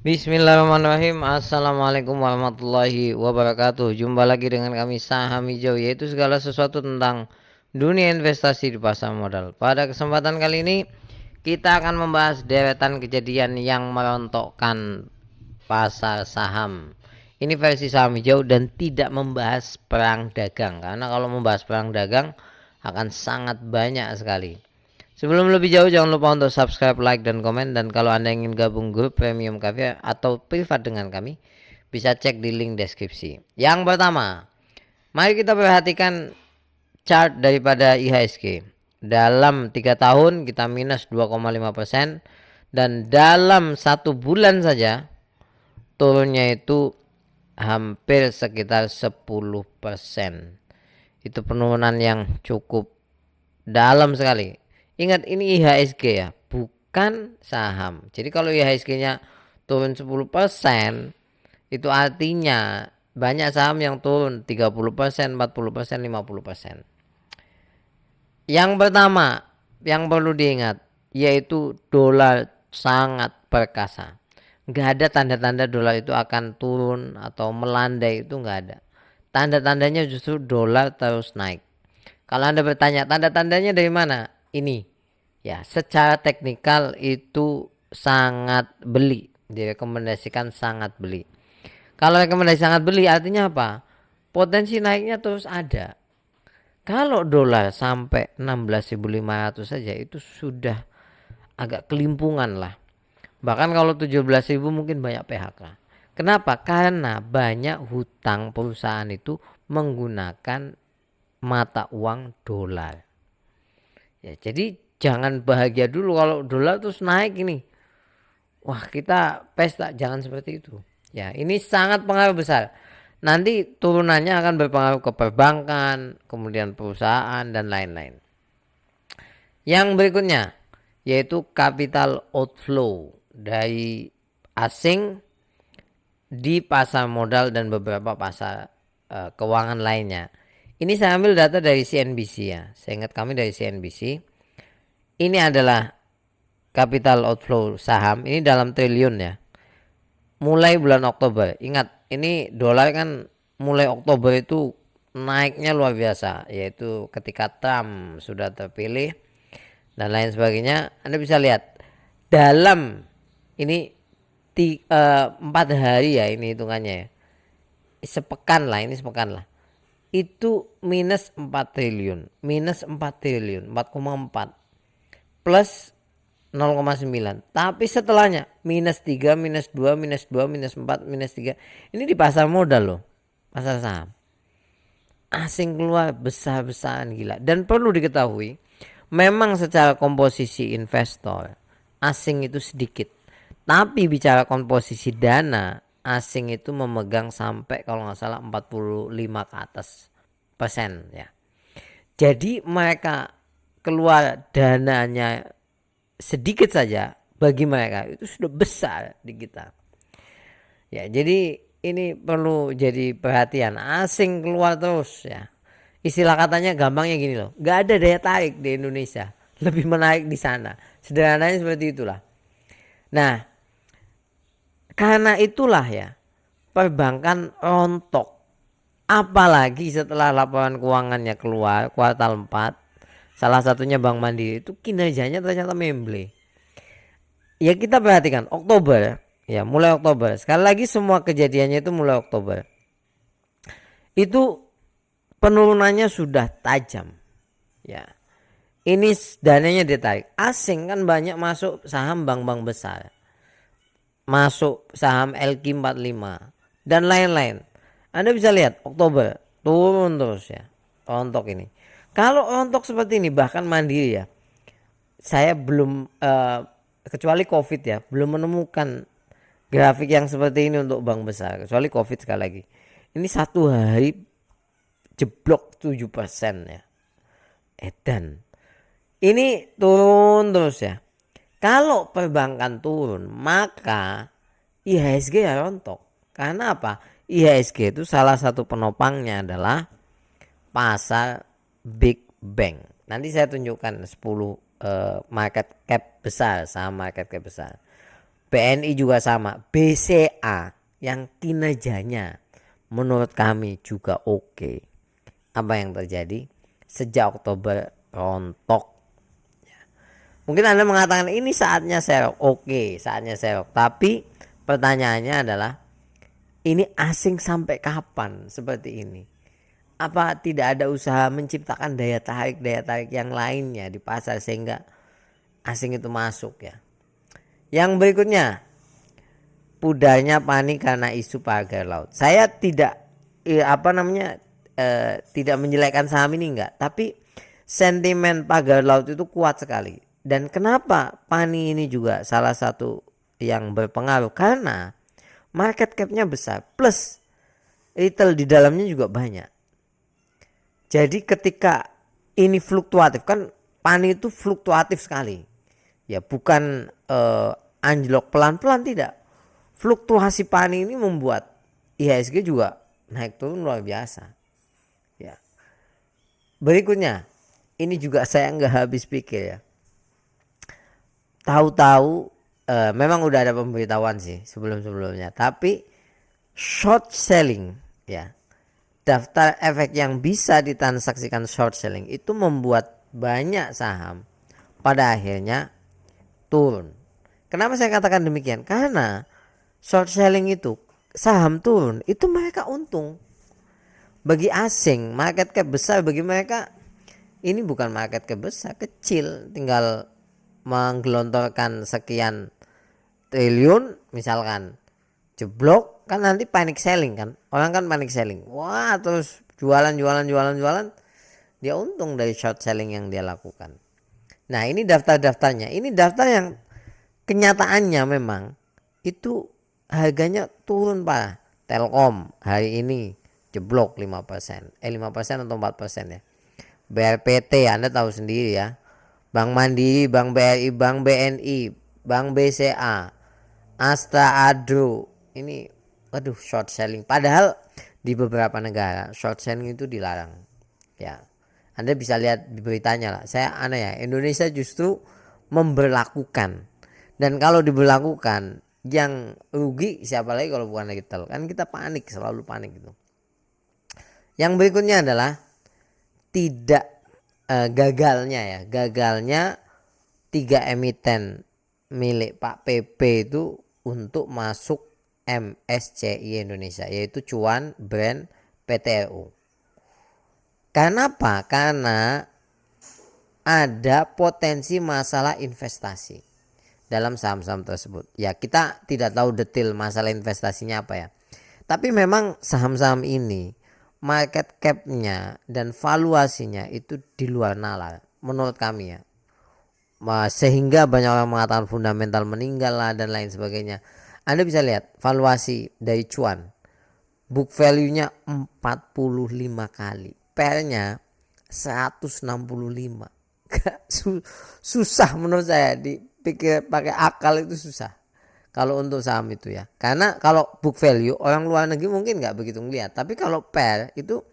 Bismillahirrahmanirrahim. Assalamualaikum warahmatullahi wabarakatuh. Jumpa lagi dengan kami Saham Hijau, yaitu segala sesuatu tentang dunia investasi di pasar modal. Pada kesempatan kali ini kita akan membahas deretan kejadian yang merontokkan pasar saham. Ini versi Saham Hijau dan tidak membahas perang dagang, karena kalau membahas perang dagang akan sangat banyak sekali. Sebelum lebih jauh, jangan lupa untuk subscribe, like, dan komen. Dan kalau Anda ingin gabung grup Premium Cafe atau privat dengan kami, bisa cek di link deskripsi. Yang pertama, mari kita perhatikan chart daripada IHSG. Dalam 3 tahun kita minus 2,5%, dan dalam 1 bulan saja turunnya itu hampir sekitar 10%. Itu penurunan yang cukup dalam sekali. Ingat, ini IHSG ya, bukan saham. Jadi kalau IHSG-nya turun 10%, itu artinya banyak saham yang turun 30%, 40%, 50%. Yang pertama yang perlu diingat yaitu dolar sangat perkasa. Nggak ada tanda-tanda dolar itu akan turun atau melandai, itu nggak ada. Tanda-tandanya justru dolar terus naik. Kalau Anda bertanya tanda-tandanya dari mana? Ini ya, secara teknikal itu sangat beli, direkomendasikan sangat beli. Kalau rekomendasi sangat beli artinya apa? Potensi naiknya terus ada. Kalau dolar sampai 16.500 saja itu sudah agak kelimpungan lah. Bahkan kalau 17.000 mungkin banyak PHK. Kenapa? Karena banyak hutang perusahaan itu menggunakan mata uang dolar. Ya, jadi jangan bahagia dulu kalau dolar terus naik ini. Wah, kita pesta, jangan seperti itu. Ya, ini sangat pengaruh besar. Nanti turunannya akan berpengaruh ke perbankan, kemudian perusahaan dan lain-lain. Yang berikutnya yaitu capital outflow dari asing di pasar modal dan beberapa pasar keuangan lainnya. Ini saya ambil data dari CNBC ya. Saya ingat kami dari CNBC. Ini adalah capital outflow saham, ini dalam triliun ya. Mulai bulan Oktober. Ingat, ini dolar kan mulai Oktober itu naiknya luar biasa, yaitu ketika Trump sudah terpilih dan lain sebagainya. Anda bisa lihat dalam ini 4 hari ya, ini hitungannya ya. Sepekan lah, ini sepekan lah. Itu minus 4 triliun, minus 4 triliun, 4,4 plus 0,9. Tapi setelahnya minus 3, minus 2, minus 2, minus 4, minus 3. Ini di pasar modal loh, pasar saham. Asing keluar besar-besaran gila. Dan perlu diketahui, memang secara komposisi investor asing itu sedikit. Tapi bicara komposisi dana, asing itu memegang sampai kalau nggak salah 45 ke atas persen ya. Jadi mereka keluar dananya sedikit saja, bagi mereka itu sudah besar di kita. Ya, jadi ini perlu jadi perhatian. Asing keluar terus ya. Istilah katanya gampangnya gini loh, nggak ada daya tarik di Indonesia, lebih menarik di sana. Sederhananya seperti itulah. Nah, karena itulah ya, perbankan rontok. Apalagi setelah laporan keuangannya keluar kuartal 4, salah satunya Bank Mandiri, itu kinerjanya ternyata memble. Ya kita perhatikan Oktober ya, mulai Oktober. Sekali lagi semua kejadiannya itu mulai Oktober. Itu penurunannya sudah tajam. Ya. Ini dananya ditarik. Asing kan banyak masuk saham bank-bank besar. Masuk saham LQ45 dan lain-lain. Anda bisa lihat Oktober turun terus ya. Rontok ini. Kalau rontok seperti ini bahkan Mandiri ya, saya belum kecuali COVID ya, belum menemukan grafik yang seperti ini untuk bank besar, kecuali COVID sekali lagi. Ini 1 hari jeblok 7% ya. Edan. Ini turun terus ya. Kalau perbankan turun, maka IHSG ya rontok. Karena apa? IHSG itu salah satu penopangnya adalah pasar big bank. Nanti saya tunjukkan 10 market cap besar, saham market cap besar. BNI juga sama, BCA yang kinerjanya menurut kami juga oke. Apa yang terjadi? Sejak Oktober rontok. Mungkin Anda mengatakan ini saatnya serok. Oke, saatnya serok. Tapi pertanyaannya adalah, ini asing sampai kapan seperti ini? Apa tidak ada usaha menciptakan daya tarik yang lainnya di pasar sehingga asing itu masuk ya? Yang berikutnya, pudarnya panik karena isu pagar laut. Saya tidak tidak menjelekkan saham ini enggak, tapi sentimen pagar laut itu kuat sekali. Dan kenapa Pani ini juga salah satu yang berpengaruh? Karena market cap-nya besar plus retail di dalamnya juga banyak. Jadi ketika ini fluktuatif, kan Pani itu fluktuatif sekali. Ya bukan anjlok pelan-pelan, tidak. Fluktuasi Pani ini membuat IHSG juga naik turun luar biasa. Ya. Berikutnya, ini juga saya nggak habis pikir ya. Tahu-tahu memang udah ada pemberitahuan sih sebelum-sebelumnya, tapi short selling ya, daftar efek yang bisa ditransaksikan short selling itu membuat banyak saham pada akhirnya turun. Kenapa saya katakan demikian? Karena short selling itu saham turun itu mereka untung. Bagi asing market cap besar, bagi mereka ini bukan market cap besar, kecil, tinggal menggelontorkan sekian triliun misalkan, jeblok kan nanti panic selling kan, orang kan panic selling, wah terus jualan, dia untung dari short selling yang dia lakukan. Nah ini daftar-daftarnya, ini daftar yang kenyataannya memang itu harganya turun parah. Telkom hari ini jeblok 5%, 5% atau 4% ya. BRPT Anda tahu sendiri ya, Bank Mandiri, Bank BRI, Bank BNI, Bank BCA, Astra Adro, ini waduh short selling. Padahal di beberapa negara short selling itu dilarang. Ya, Anda bisa lihat di beritanya lah. Saya aneh ya, Indonesia justru memberlakukan. Dan kalau diberlakukan, yang rugi siapa lagi kalau bukan retail? Kan kita panik, selalu panik gitu. Yang berikutnya adalah tidak gagalnya 3 emiten milik Pak PP itu untuk masuk MSCI Indonesia, yaitu Cuan, Brand, PTRU. Karena apa? Karena ada potensi masalah investasi dalam saham-saham tersebut. Ya kita tidak tahu detail masalah investasinya apa ya. Tapi memang saham-saham ini market cap-nya dan valuasinya itu di luar nalar menurut kami ya. Sehingga banyak orang mengatakan fundamental meninggal lah dan lain sebagainya. Anda bisa lihat valuasi dari Cuan, book value-nya 45 kali, PER-nya 165. Susah menurut saya dipikir pakai akal, itu susah kalau untuk saham itu ya. Karena kalau book value orang luar negeri mungkin nggak begitu ngelihat, tapi kalau PER itu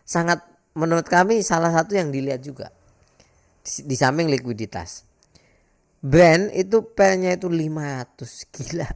sangat, menurut kami salah satu yang dilihat juga di samping likuiditas. Brand itu PER-nya itu 500, gila.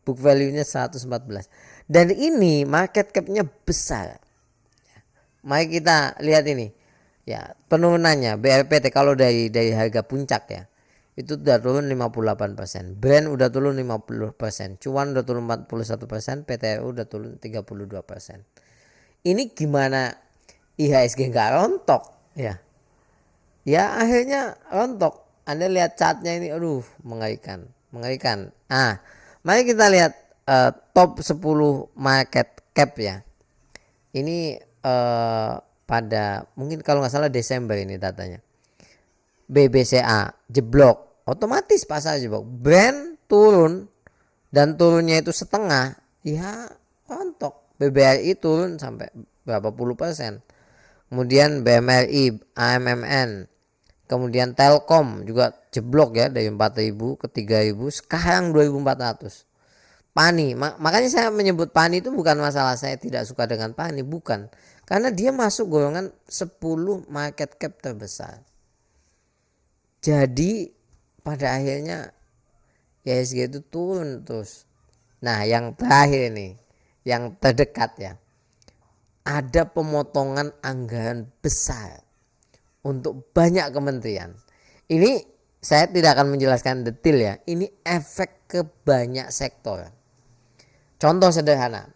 Book value-nya 114. Dan ini market cap-nya besar. Mari kita lihat ini. Ya, penurunannya BRPT kalau dari harga puncak ya. Itu udah turun 58%. Brand udah turun 50%. Cuan udah turun 41%. PTRU udah turun 32%. Ini gimana IHSG nggak rontok ya? Ya akhirnya rontok. Anda lihat chartnya ini, aduh mengerikan. Mari kita lihat top 10 market cap ya. Ini pada mungkin kalau nggak salah Desember ini datanya. BBCA jeblok, otomatis pasar jeblok. Brand turun dan turunnya itu setengah, ya rontok. BBRI turun sampai berapa puluh persen. Kemudian BMRI, AMMN, kemudian Telkom juga jeblok ya, dari 4.000 ke 3.000, sekarang 2.400. Pani, makanya saya menyebut Pani itu bukan masalah saya tidak suka dengan Pani, bukan. Karena dia masuk golongan 10 market cap terbesar. Jadi pada akhirnya IHSG itu turun terus. Nah, yang terakhir nih, yang terdekat ya, ada pemotongan anggaran besar untuk banyak kementerian. Ini saya tidak akan menjelaskan detail ya. Ini efek ke banyak sektor. Contoh sederhana,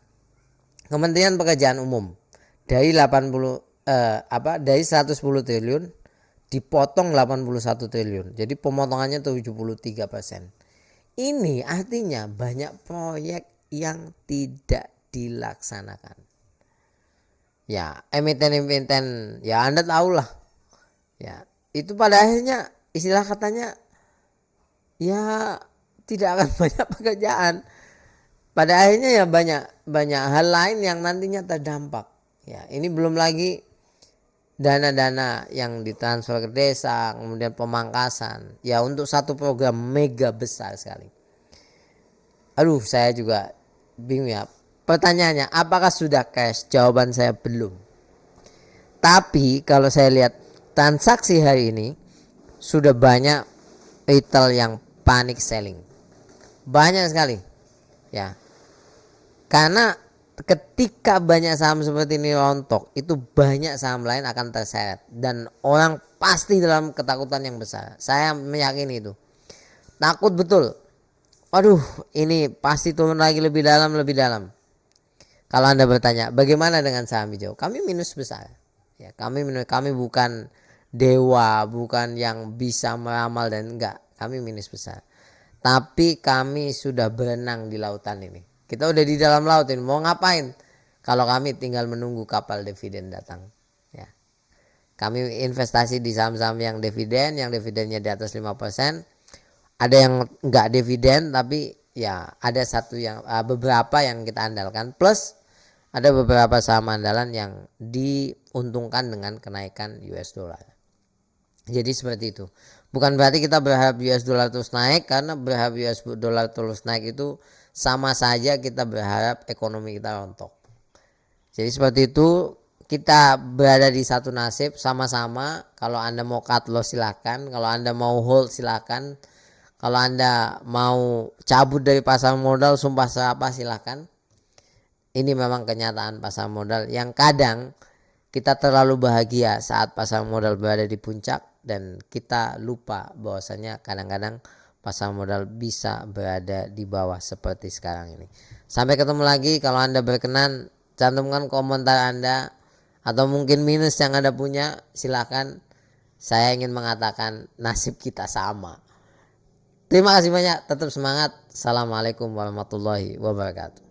Kementerian Pekerjaan Umum dari 110 triliun dipotong 81 triliun. Jadi pemotongannya 73%. Ini artinya banyak proyek yang tidak dilaksanakan. Ya, emiten-emiten ya Anda tahulah. Ya, itu pada akhirnya istilah katanya ya tidak akan banyak pekerjaan. Pada akhirnya ya banyak hal lain yang nantinya terdampak. Ya, ini belum lagi dana-dana yang ditransfer ke desa, kemudian pemangkasan. Ya untuk satu program mega besar sekali. Aduh, saya juga bingung ya. Pertanyaannya, apakah sudah cash? Jawaban saya belum. Tapi kalau saya lihat transaksi hari ini sudah banyak retail yang panic selling. Banyak sekali. Ya. Karena ketika banyak saham seperti ini rontok, itu banyak saham lain akan terseret dan orang pasti dalam ketakutan yang besar. Saya meyakini itu. Takut betul. Aduh, ini pasti turun lagi lebih dalam. Kalau Anda bertanya, bagaimana dengan saham hijau? Kami minus besar. Ya, kami bukan dewa, bukan yang bisa meramal dan enggak. Kami minus besar. Tapi kami sudah berenang di lautan ini. Kita udah di dalam laut ini, mau ngapain? Kalau kami tinggal menunggu kapal dividen datang. Ya. Kami investasi di saham-saham yang dividennya di atas 5%. Ada yang enggak dividen tapi ya ada beberapa yang kita andalkan, plus ada beberapa saham andalan yang diuntungkan dengan kenaikan US dollar. Jadi seperti itu. Bukan berarti kita berharap US dollar terus naik, karena berharap US dollar terus naik itu sama saja kita berharap ekonomi kita rontok. Jadi seperti itu, kita berada di satu nasib sama-sama. Kalau Anda mau cut loss silakan, kalau Anda mau hold silakan. Kalau Anda mau cabut dari pasar modal sumpah serapah silakan. Ini memang kenyataan pasar modal yang kadang kita terlalu bahagia saat pasar modal berada di puncak dan kita lupa bahwasanya kadang-kadang pasar modal bisa berada di bawah seperti sekarang ini. Sampai ketemu lagi. Kalau Anda berkenan, cantumkan komentar Anda atau mungkin minus yang Anda punya, silakan. Saya ingin mengatakan nasib kita sama. Terima kasih banyak, tetap semangat. Assalamualaikum warahmatullahi wabarakatuh.